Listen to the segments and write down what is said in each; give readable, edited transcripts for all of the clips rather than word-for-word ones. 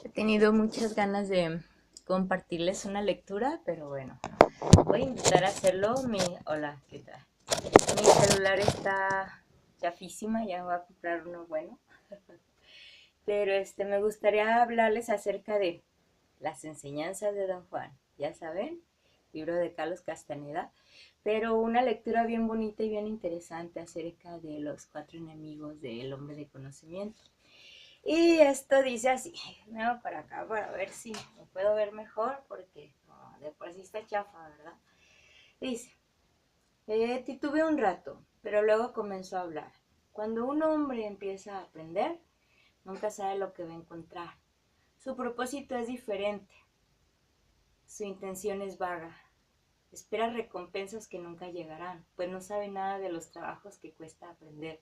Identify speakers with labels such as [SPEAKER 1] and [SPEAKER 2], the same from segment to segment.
[SPEAKER 1] He tenido muchas ganas de compartirles una lectura, pero bueno, voy a intentar hacerlo. Hola, ¿qué tal? Mi celular está chafísima, ya voy a comprar uno bueno. Pero me gustaría hablarles acerca de las enseñanzas de Don Juan, ya saben, libro de Carlos Castaneda, pero una lectura bien bonita y bien interesante acerca de los cuatro enemigos del hombre de conocimiento. Y esto dice así, me hago para acá para ver si me puedo ver mejor, porque no, de por sí está chafa, ¿verdad? Dice, titubeó un rato, pero luego comenzó a hablar. Cuando un hombre empieza a aprender, nunca sabe lo que va a encontrar. Su propósito es diferente, su intención es vaga. Espera recompensas que nunca llegarán, pues no sabe nada de los trabajos que cuesta aprender.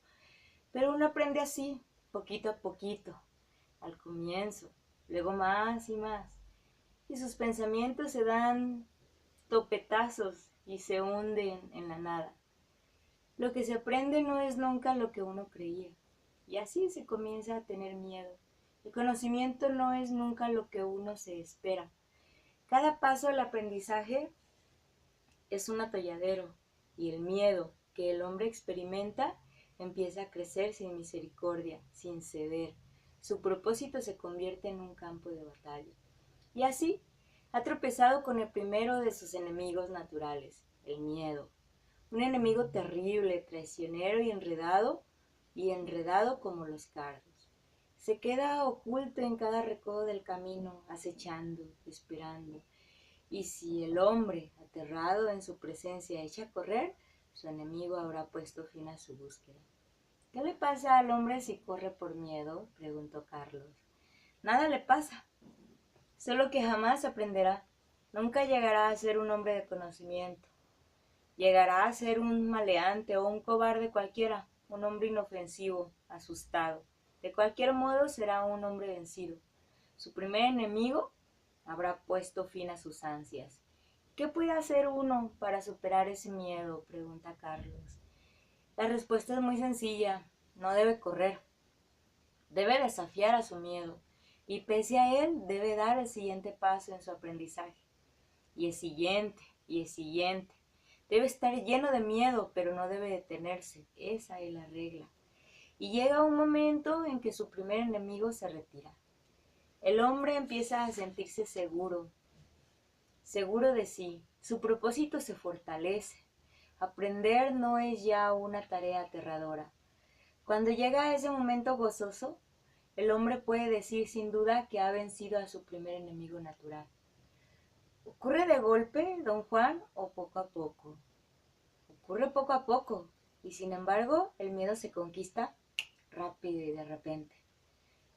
[SPEAKER 1] Pero uno aprende así, poquito a poquito, al comienzo, luego más y más. Y sus pensamientos se dan topetazos y se hunden en la nada. Lo que se aprende no es nunca lo que uno creía. Y así se comienza a tener miedo. El conocimiento no es nunca lo que uno se espera. Cada paso del aprendizaje es un atolladero y el miedo que el hombre experimenta empieza a crecer sin misericordia, sin ceder. Su propósito se convierte en un campo de batalla. Y así ha tropezado con el primero de sus enemigos naturales, el miedo. Un enemigo terrible, traicionero y enredado como los cardos. Se queda oculto en cada recodo del camino, acechando, esperando. Y si el hombre, aterrado en su presencia, echa a correr, su enemigo habrá puesto fin a su búsqueda. ¿Qué le pasa al hombre si corre por miedo?, preguntó Carlos. Nada le pasa, solo que jamás aprenderá. Nunca llegará a ser un hombre de conocimiento. Llegará a ser un maleante o un cobarde cualquiera, un hombre inofensivo, asustado. De cualquier modo será un hombre vencido. Su primer enemigo habrá puesto fin a sus ansias. ¿Qué puede hacer uno para superar ese miedo?, pregunta Carlos. La respuesta es muy sencilla. No debe correr. Debe desafiar a su miedo. Y pese a él, debe dar el siguiente paso en su aprendizaje. Y el siguiente, y el siguiente. Debe estar lleno de miedo, pero no debe detenerse. Esa es la regla. Y llega un momento en que su primer enemigo se retira. El hombre empieza a sentirse seguro, seguro de sí. Su propósito se fortalece. Aprender no es ya una tarea aterradora. Cuando llega a ese momento gozoso, el hombre puede decir sin duda que ha vencido a su primer enemigo natural. ¿Ocurre de golpe, don Juan, o poco a poco? Ocurre poco a poco, y sin embargo el miedo se conquista rápido y de repente.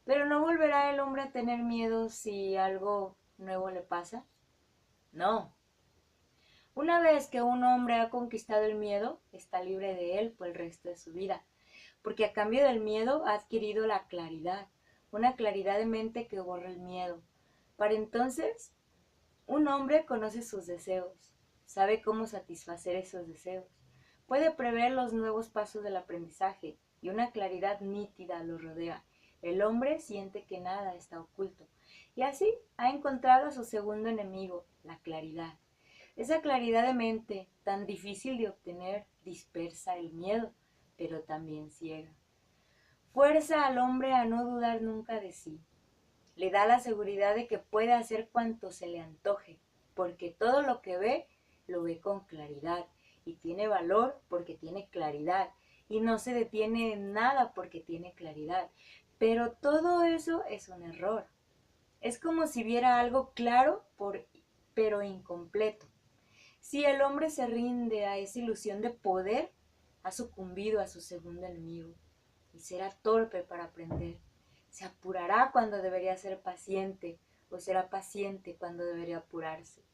[SPEAKER 1] Pero ¿no volverá el hombre a tener miedo si algo nuevo le pasa? No. Una vez que un hombre ha conquistado el miedo, está libre de él por el resto de su vida, porque a cambio del miedo ha adquirido la claridad, una claridad de mente que borra el miedo. Para entonces, un hombre conoce sus deseos, sabe cómo satisfacer esos deseos, puede prever los nuevos pasos del aprendizaje y una claridad nítida lo rodea. El hombre siente que nada está oculto y así ha encontrado a su segundo enemigo, la claridad. Esa claridad de mente, tan difícil de obtener, dispersa el miedo, pero también ciega. Fuerza al hombre a no dudar nunca de sí. Le da la seguridad de que puede hacer cuanto se le antoje, porque todo lo que ve, lo ve con claridad, y tiene valor porque tiene claridad, y no se detiene en nada porque tiene claridad. Pero todo eso es un error. Es como si viera algo claro, pero incompleto. Si el hombre se rinde a esa ilusión de poder, ha sucumbido a su segundo enemigo y será torpe para aprender. Se apurará cuando debería ser paciente o será paciente cuando debería apurarse.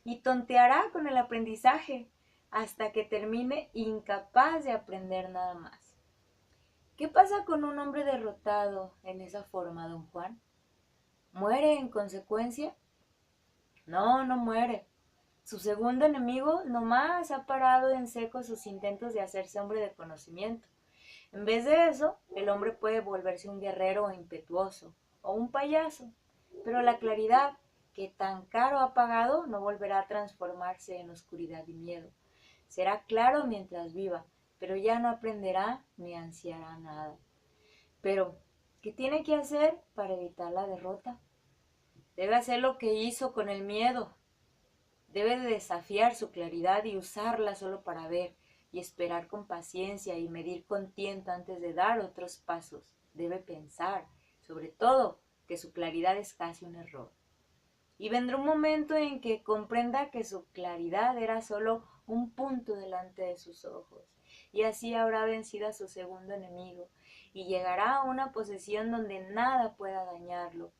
[SPEAKER 1] Y tonteará con el aprendizaje hasta que termine incapaz de aprender nada más. ¿Qué pasa con un hombre derrotado en esa forma, don Juan? ¿Muere en consecuencia? No, no muere. Su segundo enemigo nomás ha parado en seco sus intentos de hacerse hombre de conocimiento. En vez de eso, el hombre puede volverse un guerrero impetuoso o un payaso, pero la claridad que tan caro ha pagado no volverá a transformarse en oscuridad y miedo. Será claro mientras viva, pero ya no aprenderá ni ansiará nada. Pero, ¿qué tiene que hacer para evitar la derrota? Debe hacer lo que hizo con el miedo. Debe de desafiar su claridad y usarla solo para ver y esperar con paciencia y medir con tiento antes de dar otros pasos. Debe pensar, sobre todo, que su claridad es casi un error. Y vendrá un momento en que comprenda que su claridad era solo un punto delante de sus ojos, y así habrá vencido a su segundo enemigo, y llegará a una posición donde nada pueda dañarlo.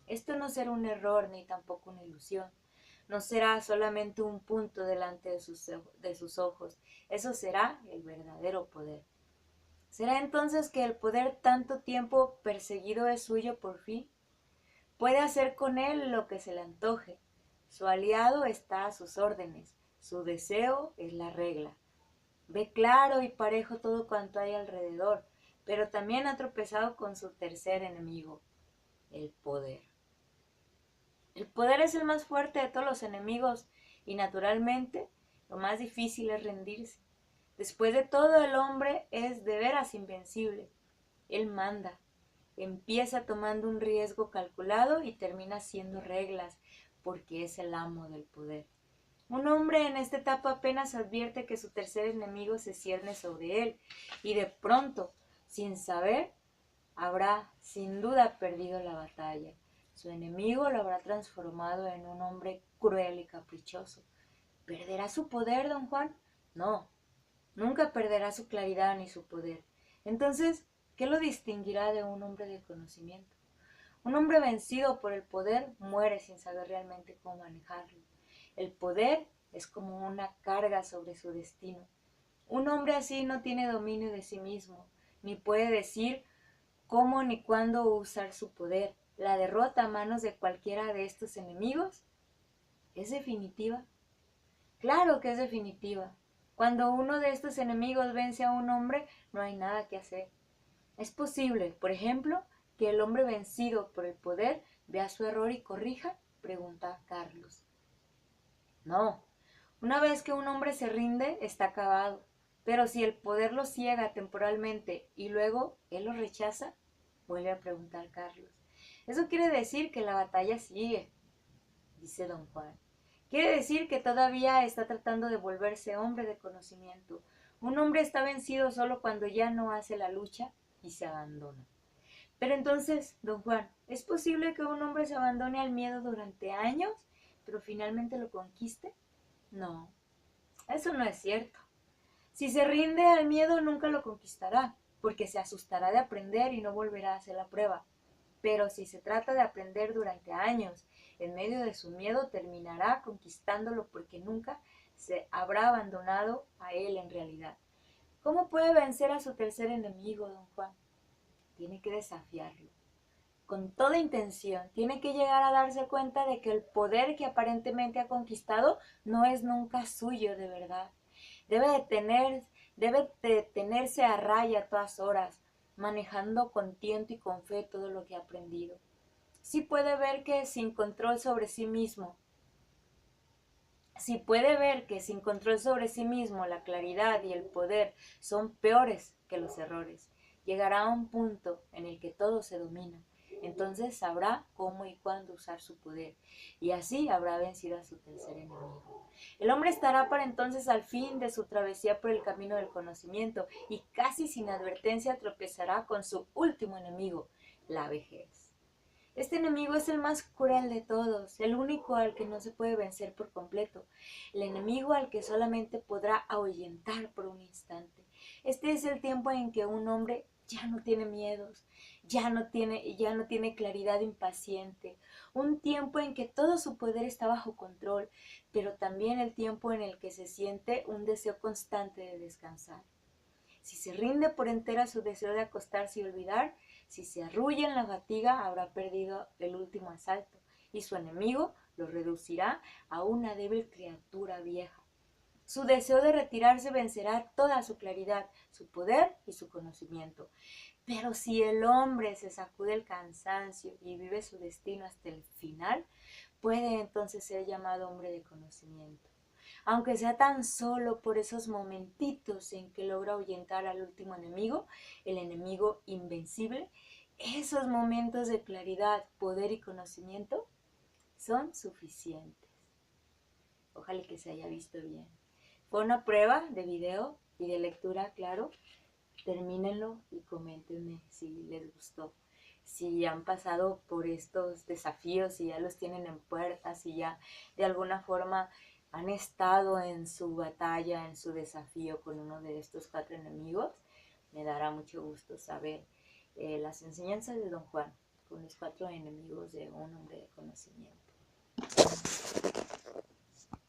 [SPEAKER 1] Esto no será un error ni tampoco una ilusión. No será solamente un punto delante de sus ojos. Eso será el verdadero poder. ¿Será entonces que el poder tanto tiempo perseguido es suyo por fin? Puede hacer con él lo que se le antoje. Su aliado está a sus órdenes. Su deseo es la regla. Ve claro y parejo todo cuanto hay alrededor, pero también ha tropezado con su tercer enemigo, el poder. El poder es el más fuerte de todos los enemigos y naturalmente lo más difícil es rendirse. Después de todo, el hombre es de veras invencible. Él manda, empieza tomando un riesgo calculado y termina haciendo reglas porque es el amo del poder. Un hombre en esta etapa apenas advierte que su tercer enemigo se cierne sobre él y de pronto, sin saber, habrá sin duda perdido la batalla. Su enemigo lo habrá transformado en un hombre cruel y caprichoso. ¿Perderá su poder, don Juan? No, nunca perderá su claridad ni su poder. Entonces, ¿qué lo distinguirá de un hombre de conocimiento? Un hombre vencido por el poder muere sin saber realmente cómo manejarlo. El poder es como una carga sobre su destino. Un hombre así no tiene dominio de sí mismo, ni puede decir cómo ni cuándo usar su poder. La derrota a manos de cualquiera de estos enemigos es definitiva. Claro que es definitiva. Cuando uno de estos enemigos vence a un hombre, no hay nada que hacer. Es posible, por ejemplo, que el hombre vencido por el poder vea su error y corrija, pregunta Carlos. No, una vez que un hombre se rinde, está acabado. Pero si el poder lo ciega temporalmente y luego él lo rechaza, vuelve a preguntar Carlos. Eso quiere decir que la batalla sigue, dice don Juan. Quiere decir que todavía está tratando de volverse hombre de conocimiento. Un hombre está vencido solo cuando ya no hace la lucha y se abandona. Pero entonces, don Juan, ¿es posible que un hombre se abandone al miedo durante años, pero finalmente lo conquiste? No, eso no es cierto. Si se rinde al miedo, nunca lo conquistará, porque se asustará de aprender y no volverá a hacer la prueba. Pero si se trata de aprender durante años, en medio de su miedo terminará conquistándolo porque nunca se habrá abandonado a él en realidad. ¿Cómo puede vencer a su tercer enemigo, don Juan? Tiene que desafiarlo. Con toda intención, tiene que llegar a darse cuenta de que el poder que aparentemente ha conquistado no es nunca suyo de verdad. Debe de tenerse a raya a todas horas, manejando con tiento y con fe todo lo que ha aprendido. Sí puede ver que sin control sobre sí mismo, la claridad y el poder son peores que los errores. Llegará a un punto en el que todo se domina. Entonces sabrá cómo y cuándo usar su poder, y así habrá vencido a su tercer enemigo. El hombre estará para entonces al fin de su travesía por el camino del conocimiento, y casi sin advertencia tropezará con su último enemigo, la vejez. Este enemigo es el más cruel de todos, el único al que no se puede vencer por completo, el enemigo al que solamente podrá ahuyentar por un instante. Este es el tiempo en que un hombre ya no tiene miedos, ya no tiene claridad impaciente, un tiempo en que todo su poder está bajo control, pero también el tiempo en el que se siente un deseo constante de descansar. Si se rinde por entera su deseo de acostarse y olvidar, si se arrulla en la fatiga, habrá perdido el último asalto, y su enemigo lo reducirá a una débil criatura vieja. Su deseo de retirarse vencerá toda su claridad, su poder y su conocimiento. Pero si el hombre se sacude el cansancio y vive su destino hasta el final, puede entonces ser llamado hombre de conocimiento. Aunque sea tan solo por esos momentitos en que logra ahuyentar al último enemigo, el enemigo invencible, esos momentos de claridad, poder y conocimiento son suficientes. Ojalá que se haya visto bien. Fue una prueba de video y de lectura, claro. Termínenlo y coméntenme si les gustó. Si han pasado por estos desafíos, si ya los tienen en puerta, si ya de alguna forma han estado en su batalla, en su desafío con uno de estos 4 enemigos, me dará mucho gusto saber las enseñanzas de Don Juan con los 4 enemigos de un hombre de conocimiento.